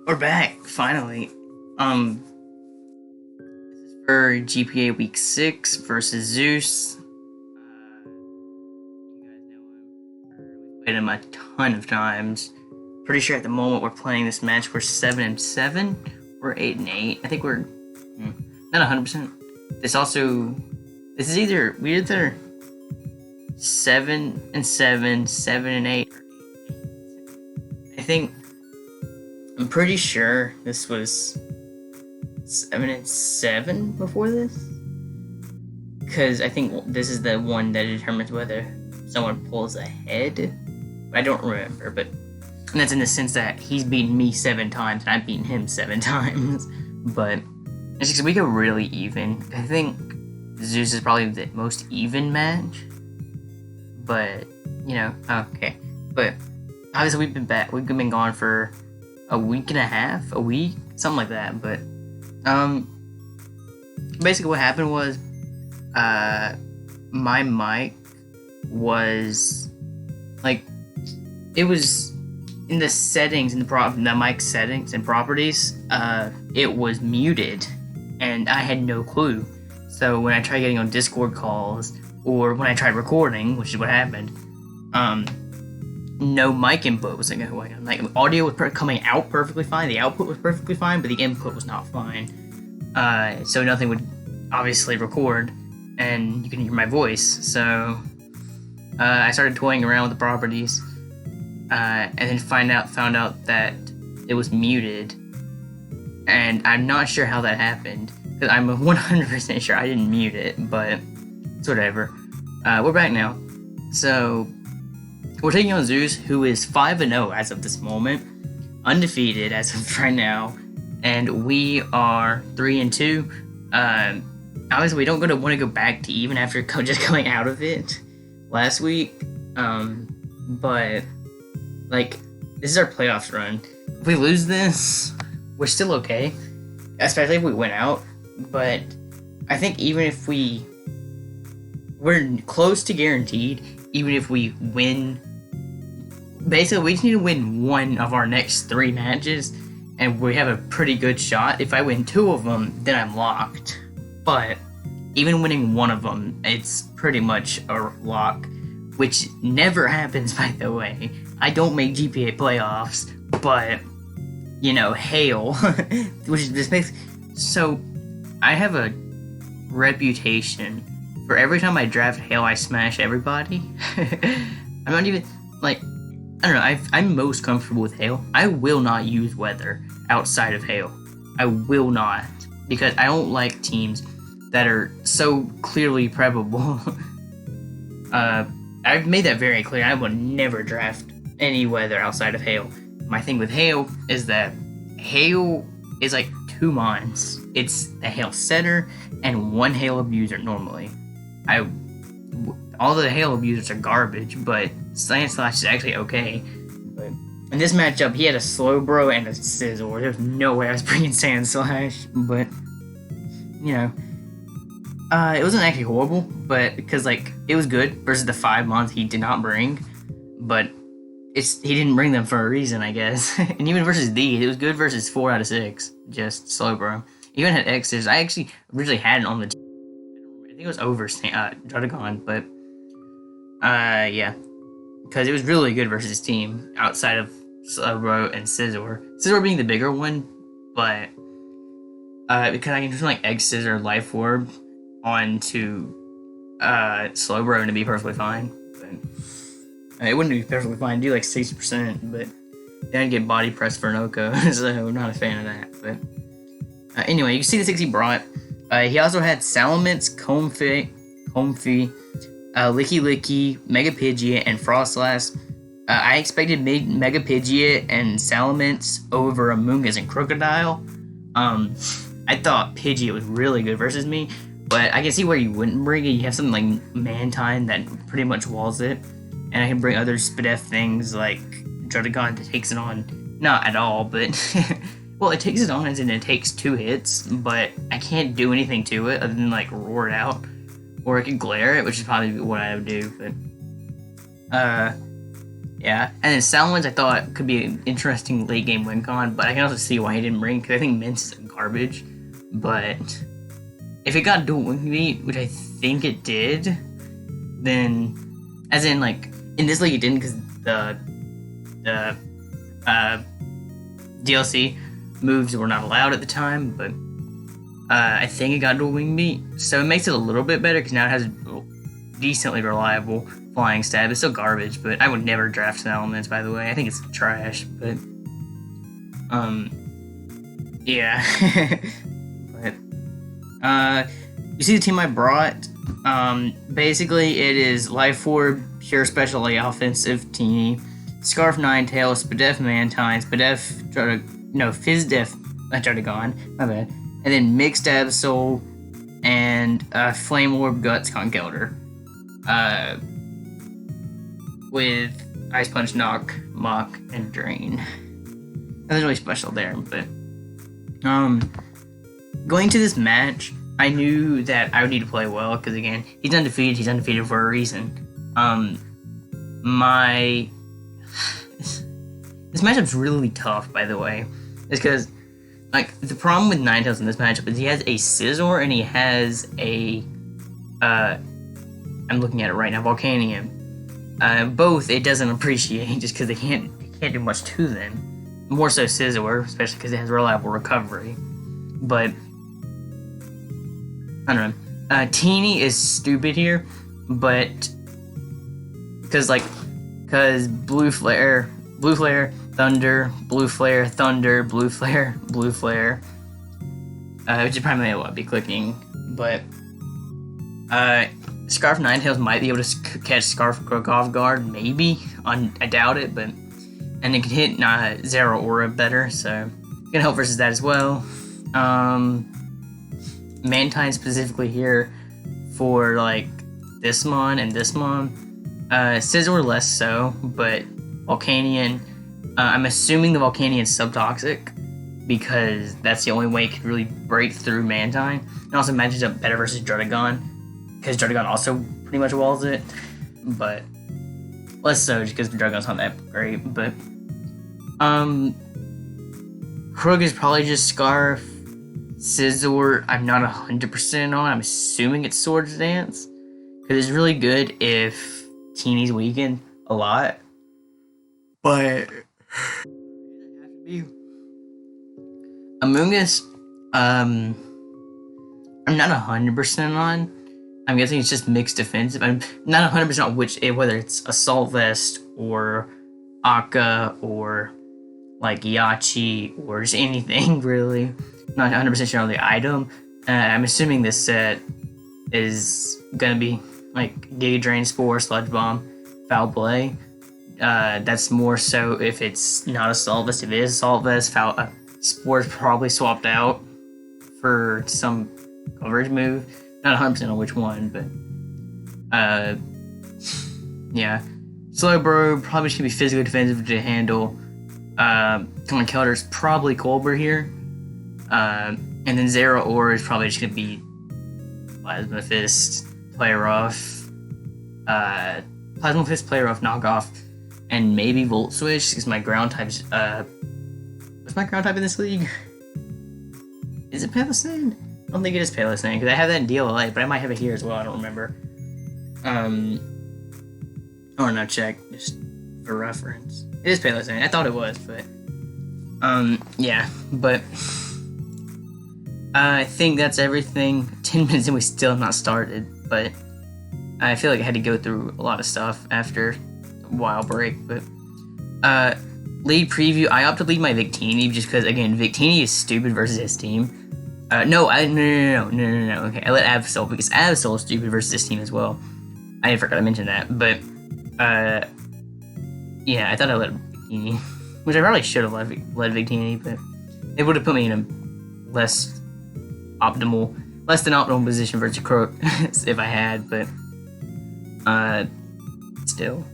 We're back, finally. This is for GPA Week 6 versus Zeus. You guys know him. We've played him a ton of times. Pretty sure at the moment we're playing this match, we're 7-7. We're 8-8. I think we're not 100%. This is either, we're either 7-7, 7-8, or 8-8. I think, I'm pretty sure this was 7-7 before this, because I think this is the one that determines whether someone pulls ahead. I don't remember, but and that's in the sense that he's beaten me 7 times and I've beaten him 7 times. But it's just we go really even. I think Zeus is probably the most even match. But okay. But obviously we've been back. We've been gone for a week and a half, a week, something like that. But basically what happened was my mic was like, it was in the settings, in the mic settings and properties, it was muted, and I had no clue. So when I tried getting on Discord calls, or when I tried recording, which is what happened, no mic input was going on. Like, audio was coming out perfectly fine, the output was perfectly fine, but the input was not fine. So nothing would obviously record, and you can hear my voice. So I started toying around with the properties, and then found out that it was muted, and I'm not sure how that happened, because I'm 100% sure I didn't mute it, but it's whatever. We're back now, so we're taking on Zeus, who is 5-0 as of this moment, undefeated as of right now, and we are 3-2. Obviously, we don't want to go back to even after just coming out of it last week, but like, this is our playoffs run. If we lose this, we're still okay, especially if we win out. But I think even if we're close to guaranteed, even if we win, basically we just need to win one of our next 3 matches, and we have a pretty good shot. If I win 2 of them, then I'm locked. But even winning one of them, it's pretty much a lock, which never happens, by the way. I don't make GPA playoffs, but, Hale, which is this makes, so I have a reputation for every time I draft Hale, I smash everybody. I'm not even, like, I don't know, I'm most comfortable with Hale. I will not use Weather outside of Hale. I will not, because I don't like teams that are so clearly preppable. I've made that very clear. I will never draft any Weather outside of Hale. My thing with Hale is that Hale is like 2 mines. It's the Hale setter and 1 Hale abuser normally. All the Hale abusers are garbage, but Science Slash is actually okay. But in this matchup, he had a Slow Bro and a Scizor. There's no way I was bringing Sand Slash, but it wasn't actually horrible, but because it was good versus the 5 months he did not bring, but he didn't bring them for a reason, I guess. And even versus these, it was good versus 4 out of 6, just Slowbro. Even had X's. I actually originally had it on the team. I think it was over Druddigon, but yeah, because it was really good versus his team outside of Slowbro and Scizor. Scizor being the bigger one, but because I can just Egg Scissor Life Orb onto Slowbro and it'd be perfectly fine. But it wouldn't be perfectly fine. Do 60%, but then I'd get body press for Noko, so I'm not a fan of that. But anyway, you can see the 6 he brought. He also had Salamence, Comfey, Licky Licky, Mega Pidgeot, and Frostlass. I expected Mega Pidgeot and Salamence over Amoonguss and Crocodile. I thought Pidgeot was really good versus me, but I can see where you wouldn't bring it. You have something like Mantine that pretty much walls it, and I can bring other Spadef things like Druddigon that takes it on. Not at all, but well, it takes it on and it takes 2 hits, but I can't do anything to it other than roar it out, or I could glare it, which is probably what I would do. But Yeah, and then Salmons I thought could be an interesting late game win con, but I can also see why he didn't bring because I think Mince is garbage. But if it got dual wing meat, which I think it did, then as in like in this league it didn't because the DLC moves were not allowed at the time, but I think it got dual wing meat, so it makes it a little bit better because now it has a decently reliable flying stab. It's still garbage, but I would never draft Elements, by the way. I think it's trash, but yeah. But you see the team I brought? Basically it is Life Orb, Pure Special Offensive Teeny, Scarf Ninetales, Spadef Mantine, Spadef Fizdef Jardigon, my bad. And then Mixed Absol and Flame Orb Guts Conkeldor. With Ice Punch, Knock, Mock, and Drain. Nothing really special there, but going to this match, I knew that I would need to play well because again, he's undefeated. He's undefeated for a reason. This matchup's really tough, by the way. It's because like the problem with Ninetales in this matchup is he has a Scizor and he has a I'm looking at it right now, Volcanion. Both it doesn't appreciate just because they can't do much to them. More so Scizor, especially because it has reliable recovery. But I don't know. Teeny is stupid here, but because Blue Flare, Thunder, Blue Flare, Thunder, Blue Flare, Blue Flare. Which is probably what I'd be clicking, but Scarf Ninetales might be able to catch Scarf Crook off guard, maybe. I doubt it, but and it can hit Zero Aura better, so it can help versus that as well. Mantine specifically here for like this mon and this mon. Scizor less so, but Volcanion. I'm assuming the Volcanion's subtoxic because that's the only way it could really break through Mantine. And also matches up better versus Jardigon because Jardigon also pretty much walls it, but less so just because Jardigon's not that great. But Krug is probably just Scarf. Scizor, I'm not 100% on. I'm assuming it's Swords Dance because it's really good if Teeny's weakened a lot, but Among Us, I'm not 100% on. I'm guessing it's just mixed defensive. I'm not 100% on whether it's Assault Vest or Akka or like Yachi or just anything really. Not 100% sure on the item. I'm assuming this set is gonna be like Giga Drain, Spore, Sludge Bomb, Foul Play. That's more so if it's not Assault Vest. If it is Assault Vest, Spore is probably swapped out for some coverage move. Not 100% on which one, but yeah. Slowbro probably should be physically defensive to handle. Conkeldor's probably Colbert here. And then Zero Aura is probably just gonna be Plasma Fist, Play Rough, Plasma Fist, Play Rough, Knockoff, and maybe Volt Switch because my ground type's what's my ground type in this league? Is it Palisade? I don't think it is Palisade because I have that in DLA, but I might have it here as well. I don't remember. Or no, check just for reference. It is Palisade. I thought it was, but yeah, but. I think that's everything. 10 minutes and we still have not started, but I feel like I had to go through a lot of stuff after a while break. But lead preview, I opted to lead my Victini just because again Victini is stupid versus his team. No. Okay, I let Absol because Absol is stupid versus his team as well. I forgot to mention that, but yeah, I thought I let Victini, which I probably should have led Victini, but it would have put me in a less than optimal position versus Crook if I had, but still.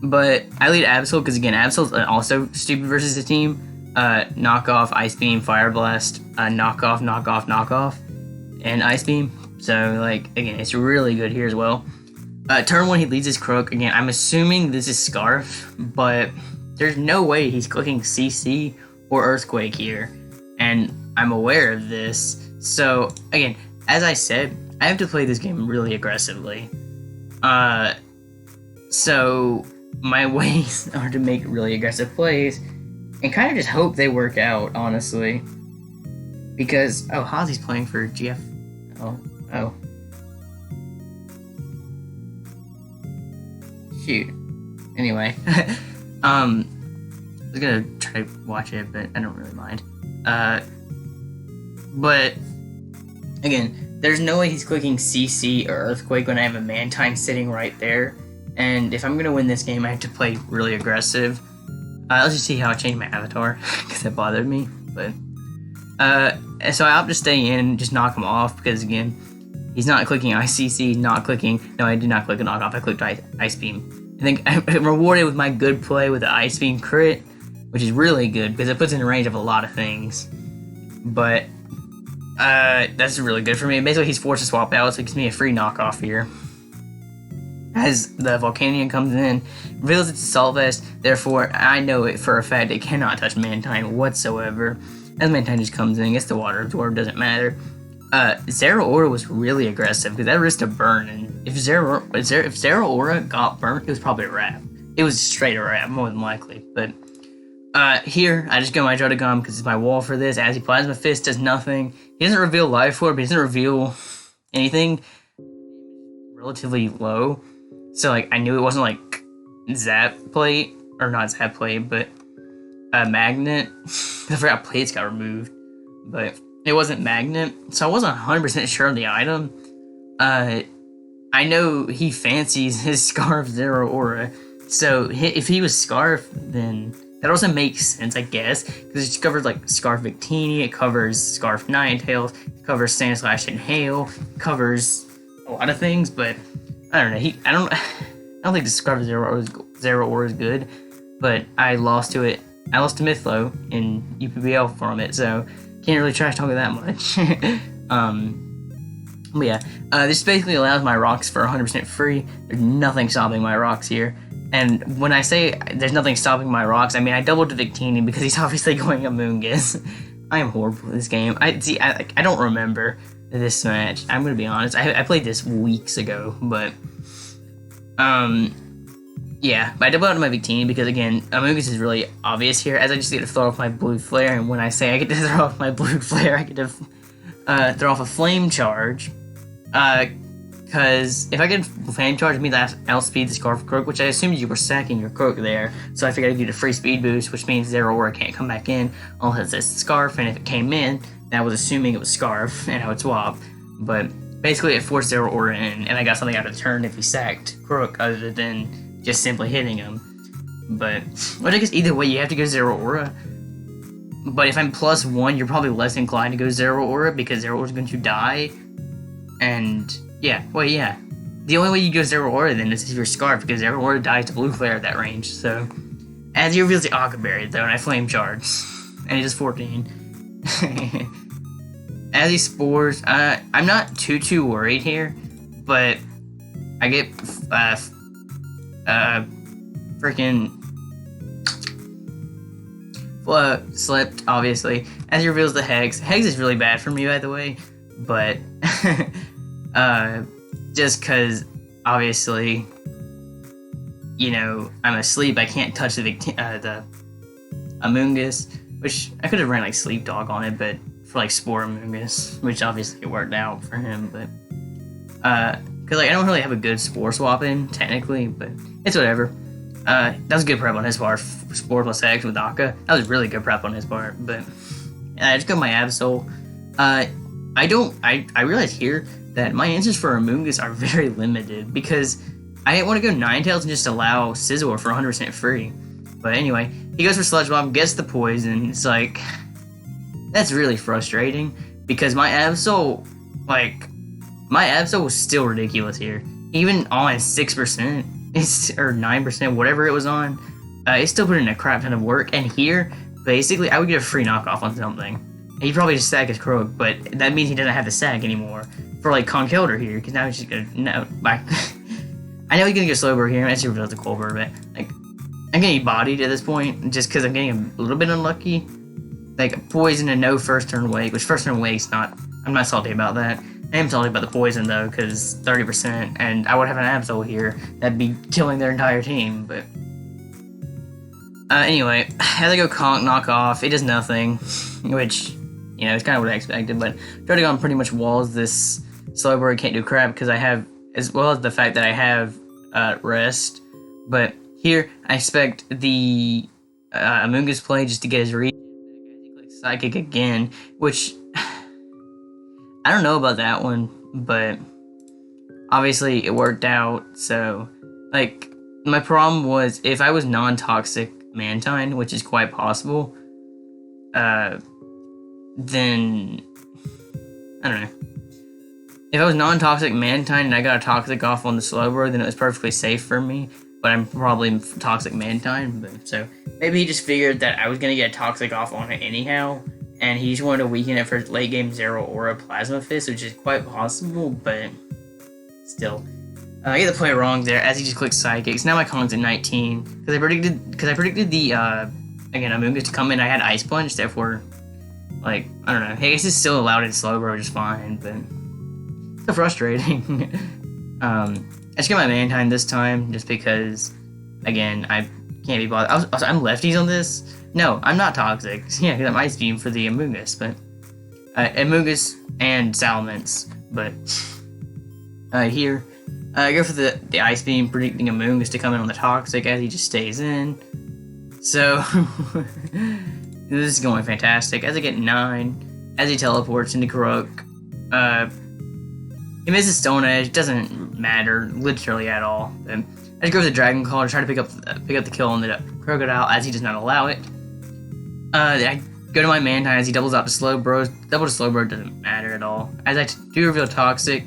But I lead Absol because again, Absol's also stupid versus the team. Knockoff, Ice Beam, Fire Blast, knockoff, and Ice Beam. So like again, it's really good here as well. Turn 1, he leads his Crook. Again, I'm assuming this is Scarf, but there's no way he's clicking CC or Earthquake here. And I'm aware of this. So, again, as I said, I have to play this game really aggressively. So my ways are to make really aggressive plays and kind of just hope they work out, honestly. Because, oh, Hazi's playing for GF. Oh. Shoot. Anyway, I was gonna try to watch it, but I don't really mind. But again, there's no way he's clicking CC or Earthquake when I have a Mantine sitting right there. And if I'm gonna win this game, I have to play really aggressive. Let's just see how I change my avatar, because that bothered me. But so I opt to stay in and just knock him off, because again, he's not clicking ICC, not clicking. No, I did not click a knockoff. I clicked Ice Beam. I think I'm rewarded with my good play with the Ice Beam crit, which is really good because it puts in range of a lot of things. But that's really good for me. Basically, he's forced to swap out, so it gives me a free knockoff here. As the Volcanion comes in, reveals it's a Salt Vest, therefore I know it for a fact it cannot touch Mantine whatsoever. As Mantine just comes in, gets the Water Absorb, doesn't matter. Zeraora was really aggressive because that risked a burn, and if Zeraora got burnt, it was probably a wrap. It was straight a wrap, more than likely. But here, I just go my Druddigon because it's my wall for this. As he Plasma Fist does nothing. He doesn't reveal Life Orb, but he doesn't reveal anything relatively low. So, like, I knew it wasn't, like, Zap Plate, or not Zap Plate, but Magnet. I forgot Plates got removed, but it wasn't Magnet, so I wasn't 100% sure on the item. I know he fancies his Scarf Zeraora, so if he was Scarf, then that also makes sense, I guess, because it covers, like, Scarf Victini, it covers Scarf Ninetales, it covers Sandslash and Hail, it covers a lot of things, but I don't know. I don't think the Scarf Zeraora is good, but I lost to it. I lost to Mythlo in UPBL from it, so can't really trash talk it that much. But yeah, this basically allows my rocks for 100% free. There's nothing stopping my rocks here. And when I say there's nothing stopping my rocks, I mean I doubled to Victini because he's obviously going Amoonguss. I am horrible at this game. I don't remember this match. I'm gonna be honest. I played this weeks ago, but yeah. But I doubled out to my Victini because again, Amoonguss is really obvious here. As I just get to throw off my Blue Flare, and when I say I get to throw off my Blue Flare, I get to throw off a Flame Charge. Because if I get Flame Charge, it means I outspeed the Scarf Croak, which I assumed you were sacking your Croak there. So I figured I'd get a free speed boost, which means Zeraora can't come back in unless it's Scarf, and if it came in, I was assuming it was Scarf, and I would swap. But basically it forced Zeraora in, and I got something out of turn if he sacked Croak other than just simply hitting him. But, well, I guess either way you have to go Zeraora. But if I'm +1, you're probably less inclined to go Zeraora because Zeraora's going to die. And yeah, well, yeah. The only way you go Zeraora then is if you're Scarf, because Zeraora dies to Blue Flare at that range. So, as he reveals the Aqua Berry, though, and I Flame Charge, and he does 14. As he Spores, I'm not too worried here, but I get freaking Slipped, obviously. As he reveals the Hex. Hex is really bad for me, by the way, but just because, obviously, you know, I'm asleep, I can't touch the Amoonguss, which I could have ran, like, Sleep Dog on it, but for, like, Spore Amoonguss, which obviously worked out for him, but, because, like, I don't really have a good Spore swap in, technically, but it's whatever. That was good prep on his part, Spore plus X with Akka. That was really good prep on his part, but I just got my Absol. I realize here that my answers for Amoonguss are very limited because I didn't want to go Ninetales and just allow Scizor for 100% free. But anyway, he goes for Sludge Bomb, gets the poison. It's like, that's really frustrating because my Absol was still ridiculous here. Even on 6%, or 9%, whatever it was on, it still put in a crap ton of work. And here, basically, I would get a free knockoff on something. He'd probably just sack his Croak, but that means he doesn't have to sack anymore for, like, Conkeldurr here, because now he's just gonna, no, I I know he's gonna get slower here. I should reveal the Colbert, but like I'm getting bodied at this point just because I'm getting a little bit unlucky. Like poison and no first turn wake, which first turn wake's not. I'm not salty about that. I am salty about the poison though, because 30%, and I would have an Absol here that'd be killing their entire team. But anyway, as I go conk knock off, it does nothing, which you know it's kind of what I expected. But Drotagon pretty much walls this Slowbro. Can't do crap because I have, as well as the fact that I have rest. But here I expect the Amoonguss play just to get his read. He clicks Psychic again, which I don't know about that one, but obviously it worked out. So, like, my problem was if I was non-toxic Mantine, which is quite possible, then I don't know. If I was non-toxic Mantine and I got a toxic off on the Slowbro, then it was perfectly safe for me. But I'm probably toxic Mantine, but so maybe he just figured that I was gonna get a toxic off on it anyhow. And he just wanted to weaken it for late game Zero Aura Plasma Fist, which is quite possible, but still. I get the play wrong there as he just clicks Psychics. Now my Kong's at 19 because I predicted the again Amoonguss to come in. I had Ice Punch, therefore, like I don't know. I guess it's still allowed in Slowbro just fine, but so frustrating. I just get my Mantine this time just because, again, I can't be bothered. I'm lefties on this. No, I'm not toxic. Yeah, because I'm Ice Beam for the Amoonguss, but Amoonguss and Salamence. But here, I go for the Ice Beam, predicting Amoonguss to come in on the toxic as he just stays in. So this is going fantastic. As I get 9, as he teleports into Crook, he misses Stone Edge. Doesn't matter literally at all. But I just go for the Dragon Claw to try to pick up the kill on the Crocodile as he does not allow it. I go to my Mantine as he doubles out to Slowbro. Double to Slowbro doesn't matter at all. As I do reveal Toxic,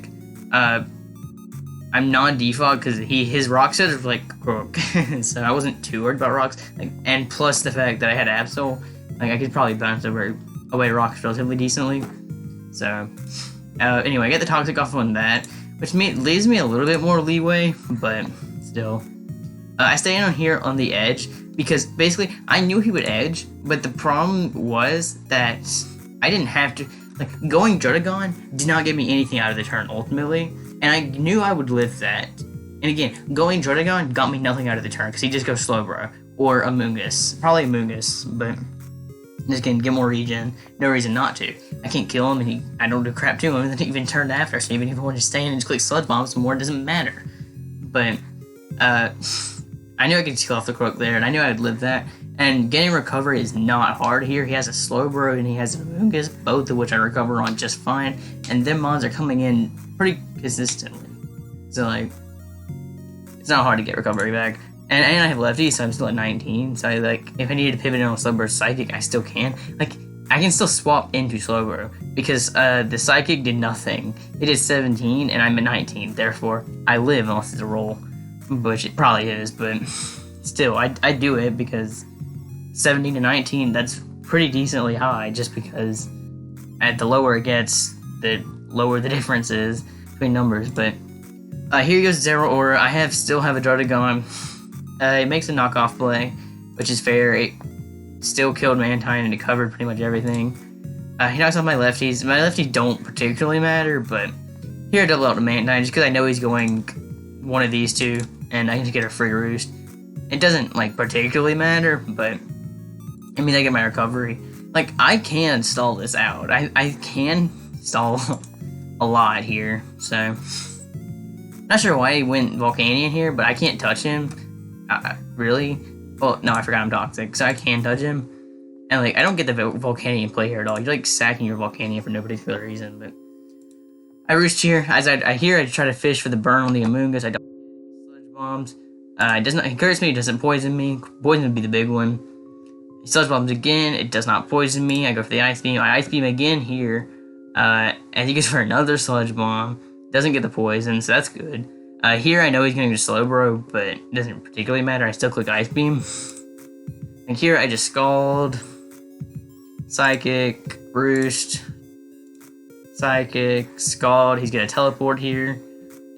I'm non-default because his rock set is like Croak, so I wasn't too worried about rocks. Like, and plus the fact that I had Absol, like I could probably bounce away rocks relatively decently. So anyway, I get the Toxic off on that, which leaves me a little bit more leeway, but still. I stay in on here on the edge because basically I knew he would edge, but the problem was that I didn't have to, like, going Drotagon did not get me anything out of the turn ultimately, and I knew I would live that. And again, going Drotagon got me nothing out of the turn because he just goes Slowbro or Amoonguss, probably Amoonguss, but just can get more regen, no reason not to. I can't kill him, and I don't do crap to him, and then even turned after, so even if I want to stay in and just click Sludge Bomb some more, it doesn't matter. But I knew I could kill off the Croak there, and I knew I would live that. And getting recovery is not hard here. He has a Slowbro and he has a Amoonguss, both of which I recover on just fine. And them mons are coming in pretty consistently. So, like, it's not hard to get recovery back. And I have lefties, so I'm still at 19. So, if I needed to pivot in on Slowbro Psychic, I still can. Like, I can still swap into Slowbro because the Psychic did nothing. It is 17, and I'm at 19. Therefore, I live unless it's a roll. Which it probably is, but still, I do it because 17 to 19, that's pretty decently high, just because at the lower it gets, the lower the difference is between numbers. But here goes Zero Aura. I still have a Drotagon. It makes a knockoff play, which is fair. It still killed Mantine and it covered pretty much everything. He knocks off my lefties. My lefties don't particularly matter, but here I double out to Mantine just because I know he's going one of these two, and I can just get a free roost. It doesn't, like, particularly matter, but it means I get my recovery. Like, I can stall this out. I can stall a lot here, so. Not sure why he went Volcanion here, but I can't touch him. Really? Well, no, I forgot I'm toxic, so I can touch him. And, like, I don't get the Volcanion play here at all. You're, like, sacking your Volcanion for no particular reason, but I roost here. As I try to fish for the burn on the Amoonguss. I don't get Sludge Bombs. It does not hurt me. It doesn't poison me. Poison would be the big one. He Sludge Bombs again. It does not poison me. I go for the Ice Beam. I Ice Beam again here. And he goes for another Sludge Bomb. Doesn't get the poison, so that's good. Here I know he's going to go Slowbro, but it doesn't particularly matter. I still click Ice Beam. And here I just Scald. Psychic. Roost. Psychic, Scald, he's gonna teleport here.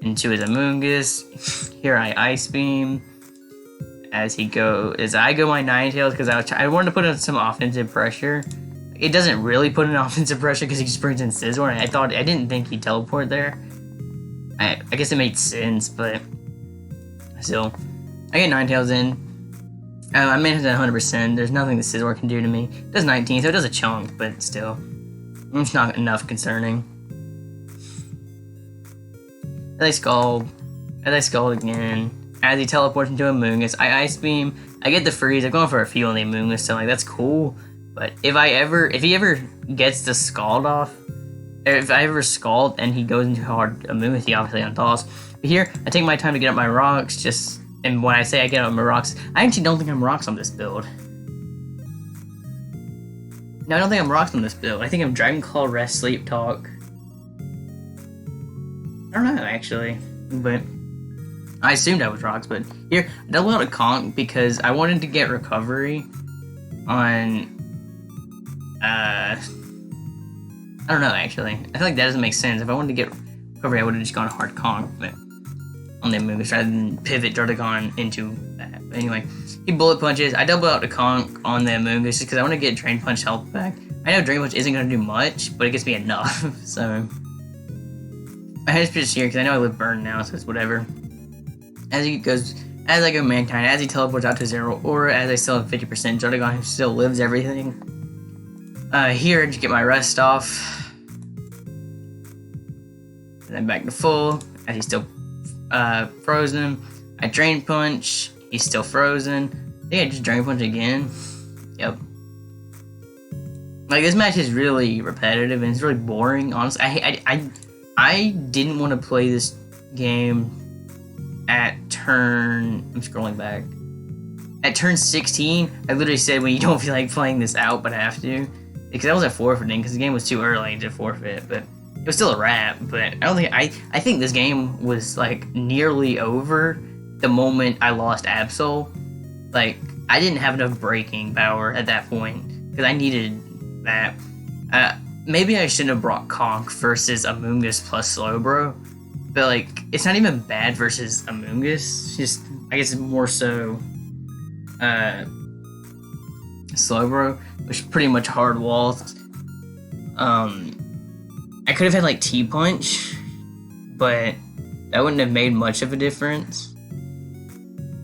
into his Amoonguss. Here I Ice Beam. As I go my Ninetales because I wanted to put in some offensive pressure. It doesn't really put in offensive pressure because he just brings in Scizor, and I didn't think he'd teleport there. I guess it made sense, but still, I get Ninetales in. I managed at 100%. There's nothing that Scizor can do to me. It does 19, so it does a chunk, but still, it's not enough concerning. As I scald again. As he teleports into Amoonguss, I Ice Beam. I get the freeze. I'm going for a few on the Amoonguss, so like that's cool. But if he ever gets the Scald off, if I ever Scald and he goes into hard Amoonguss, he obviously unthaws. But here, I take my time to get up my rocks. And when I say I get up my rocks, I actually don't think I'm rocks on this build. No, I don't think I'm rocks on this build. I think I'm Dragon Claw, Rest, Sleep, Talk. I don't know actually, but I assumed I was rocks. But here, I double out a Conk because I wanted to get recovery on. I don't know actually. I feel like that doesn't make sense. If I wanted to get recovery, I would have just gone hard Conk, but on the Amoonguss rather than pivot Druddigon into that. But anyway, he bullet punches. I double out the Conk on the Amoonguss just because I want to get Drain Punch health back. I know Drain Punch isn't going to do much, but it gets me enough. So I had to switch here because I know I live Burn now, so it's whatever. As I go Mankind, as he teleports out to 0 Aura, as I still have 50% Druddigon, who still lives everything. Here, I just get my rest off. And then back to full, as he's still frozen. I Drain Punch, he's still frozen. I think I just Drain Punch again. Yep. Like, this match is really repetitive and it's really boring, honestly. I didn't want to play this game at turn... I'm scrolling back. At turn 16, I literally said, when you don't feel like playing this out, but have to. Because I was at forfeiting, because the game was too early to forfeit, but it was still a wrap. But I don't think... I think this game was, like, nearly over the moment I lost Absol. Like, I didn't have enough breaking power at that point, because I needed that. Maybe I shouldn't have brought Conk versus Amoonguss plus Slowbro, but like, it's not even bad versus Amoonguss. Just, I guess it's more so Slowbro, which is pretty much hard walls. I could have had like T-Punch, but that wouldn't have made much of a difference.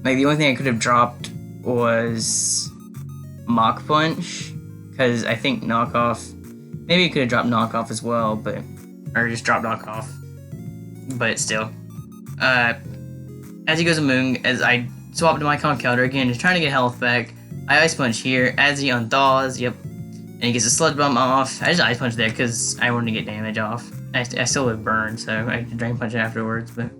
Like, the only thing I could have dropped was Mach Punch, because I think Knockoff... Maybe I could have dropped Knockoff as well, but... Or just dropped Knockoff. But still. As he goes as I swap to my Conk counter again, just trying to get health back. I Ice Punch here, as he unthaws, yep. And he gets a Sludge Bomb off. I just Ice Punch there because I wanted to get damage off. I still have Burn, so I can Drain Punch afterwards, but...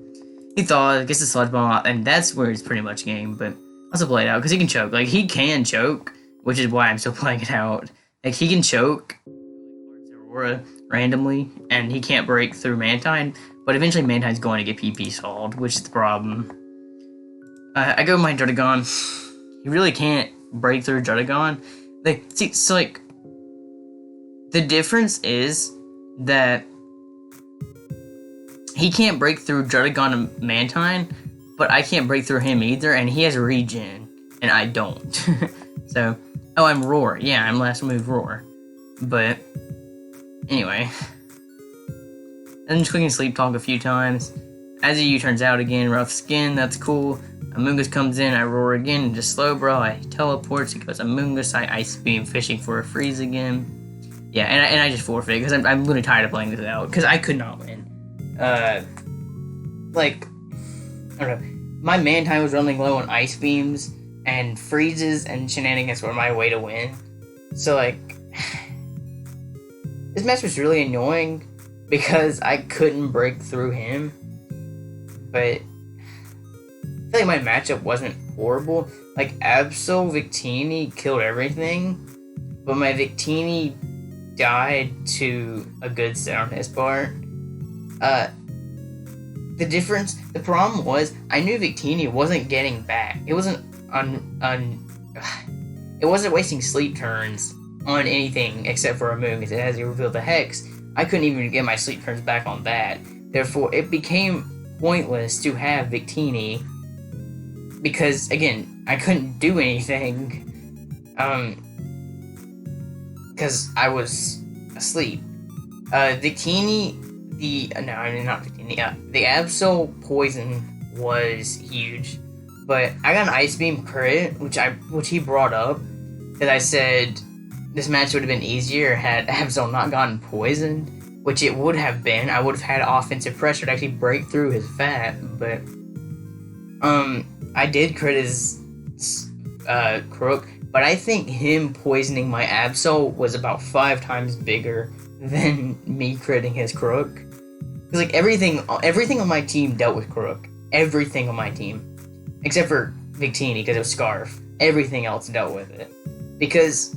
He thaws, gets the Sludge Bomb off, and that's where it's pretty much game, but... I'll still play it out, because he can choke. Like, he can choke, which is why I'm still playing it out. Like, he can choke Aurora randomly, and he can't break through Mantine, but eventually Mantine's going to get PP stalled, which is the problem. I go with my Druddigon. He really can't break through Druddigon. Like, see, so, like, the difference is that he can't break through Druddigon and Mantine, but I can't break through him either, and he has regen, and I don't. So, oh, I'm Roar. Yeah, I'm last move Roar. But, anyway. I'm just clicking Sleep Talk a few times. As he turns out again, Rough Skin, that's cool. Amoonguss comes in, I Roar again, and just Slowbro, I teleports, he goes Amoonguss, I Ice Beam, fishing for a freeze again. Yeah, and I just forfeit, because I'm literally tired of playing this out, because I could not win. Like... I don't know. My Mantine was running low on Ice Beams, and freezes and shenanigans were my way to win. So, like, this match was really annoying because I couldn't break through him. But I feel like my matchup wasn't horrible. Like, Absol Victini killed everything, but my Victini died to a good set on his part. The problem was, I knew Victini wasn't getting back. It wasn't it wasn't wasting sleep turns on anything except for Amoonguss. As he revealed the Hex, I couldn't even get my sleep turns back on that. Therefore, it became pointless to have Victini because again I couldn't do anything because I was asleep. Victini, the Absol poison was huge, but I got an Ice Beam crit, which he brought up, that I said this match would have been easier had Absol not gotten poisoned, which it would have been. I would have had offensive pressure to actually break through his fat, but I did crit his Crook, but I think him poisoning my Absol was about 5 times bigger than me critting his Crook. Because like everything on my team dealt with Crook. Everything on my team. Except for Victini, because it was Scarf. Everything else dealt with it. Because,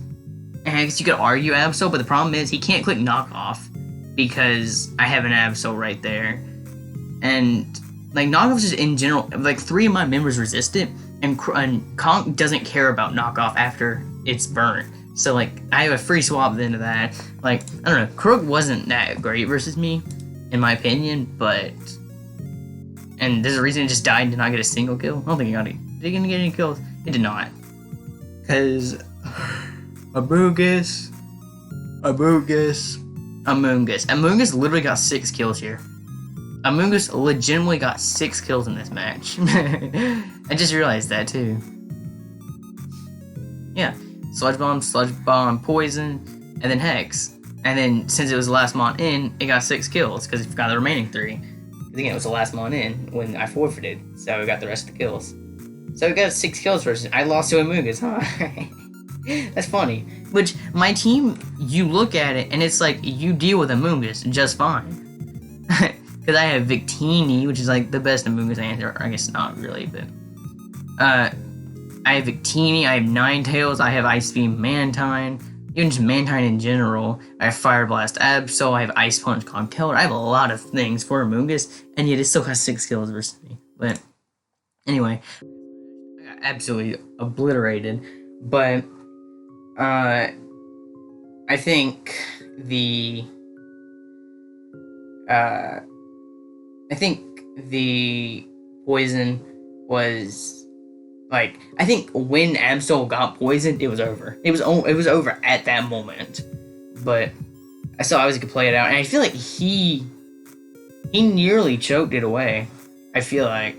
I guess you could argue Absol, but the problem is he can't click knockoff because I have an Absol right there. And, like, knockoffs just in general, like, 3 of my members resist it, and Conk doesn't care about knockoff after it's burnt. So, like, I have a free swap at the end of that. Like, I don't know, Crook wasn't that great versus me, in my opinion, but... And there's a reason it just died and did not get a single kill. I don't think he got it. Did he get any kills? It did not. Because... Amoongus literally got 6 kills here. Amoongus legitimately got 6 kills in this match. I just realized that too. Yeah. Sludge Bomb, Poison, and then Hex. And then since it was the last mon in, it got 6 kills because it got the remaining 3. Again, it was the last mon in when I forfeited, so I got the rest of the kills. So we got 6 kills versus I lost to Amoongus, huh? That's funny. Which, my team, you look at it, and it's like, you deal with Amoongus just fine. Because I have Victini, which is like the best Amoongus answer. I guess not really, but... I have Victini, I have Ninetales, I have Ice Beam Mantine, even just Mantine in general. I have Fire Blast Absol, I have Ice Punch Conkeller. I have a lot of things for Amoongus, and yet it still has 6 kills versus me. But anyway, I got absolutely obliterated. But I think the poison was. Like, I think when Absol got poisoned, it was over. It was over at that moment. But I saw obviously could play it out, and I feel like he nearly choked it away. I feel like.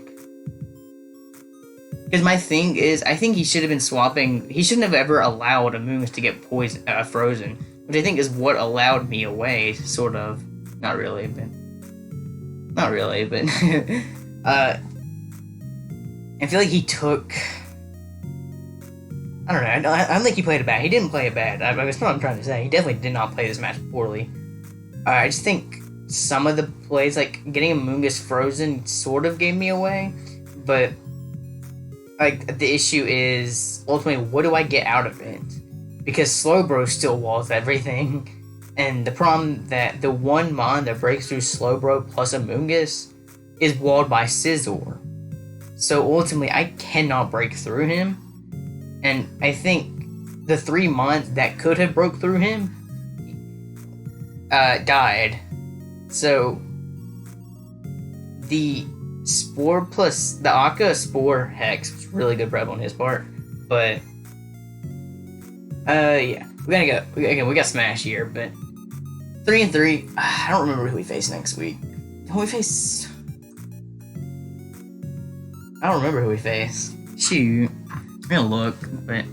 Because my thing is, I think he should have been swapping. He shouldn't have ever allowed Amoongus to get frozen, which I think is what allowed me away, sort of. Not really, but I feel like he took... I don't know. I don't think he played it bad. He didn't play it bad. That's what I'm trying to say. He definitely did not play this match poorly. I just think some of the plays, like getting Amoongus frozen, sort of gave me away. But like the issue is ultimately, what do I get out of it? Because Slowbro still walls everything, and the problem that the one mon that breaks through Slowbro plus Amoongus is walled by Scizor. So ultimately, I cannot break through him, and I think the 3 mons that could have broke through him died. So the Spore plus the Akka Spore Hex was really good prep on his part, but yeah, we got Smash here, but 3-3. I don't remember who we face next week. Who we face? I don't remember who we face. Shoot. I'm gonna look, but...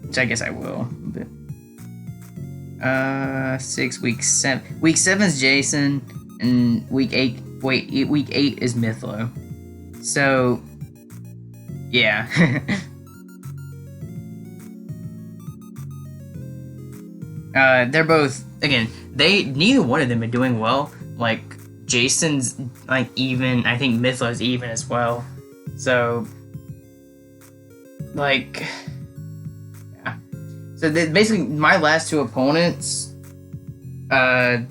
Which I guess I will, but... 6, week 7. Week 7 is Jason, and week 8... Wait, week 8 is Mythlo. So... Yeah. They're both... Again, neither one of them are doing well. Like... Jason's like even. I think Mythlo's even as well. So, like, yeah. So basically, my last 2 opponents. My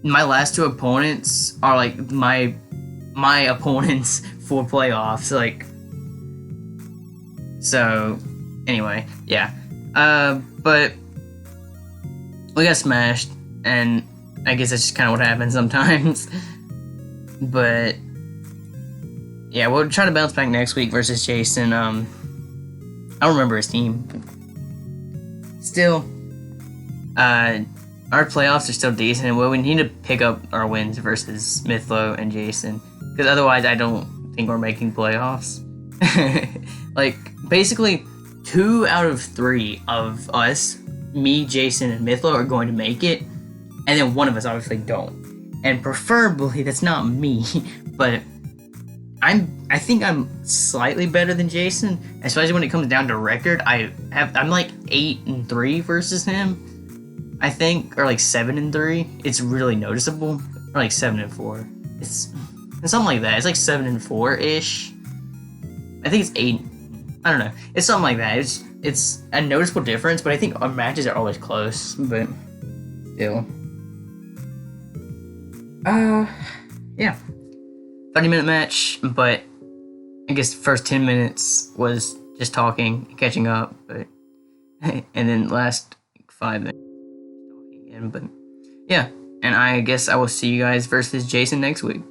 last 2 opponents are like my opponents for playoffs. Like, so anyway, yeah. But we got smashed, and I guess that's just kind of what happens sometimes. But yeah, we'll try to bounce back next week versus Jason. I don't remember his team. Still, our playoffs are still decent, and we need to pick up our wins versus Mithlo and Jason, because otherwise I don't think we're making playoffs. Like, basically 2 out of 3 of us, me, Jason, and Mithlo, are going to make it, and then one of us obviously don't. And preferably that's not me, but I think I'm slightly better than Jason, especially when it comes down to record. I'm like 8-3 versus him, I think, or like 7-3. It's really noticeable, or like 7-4. It's something like that. It's like 7-4 ish. I think it's 8. I don't know. It's something like that. It's a noticeable difference, but I think our matches are always close. But still, yeah, 30-minute match. But I guess the first 10 minutes was just talking, catching up, but and then last 5 minutes talking again. But yeah, and I guess I will see you guys versus Jason next week.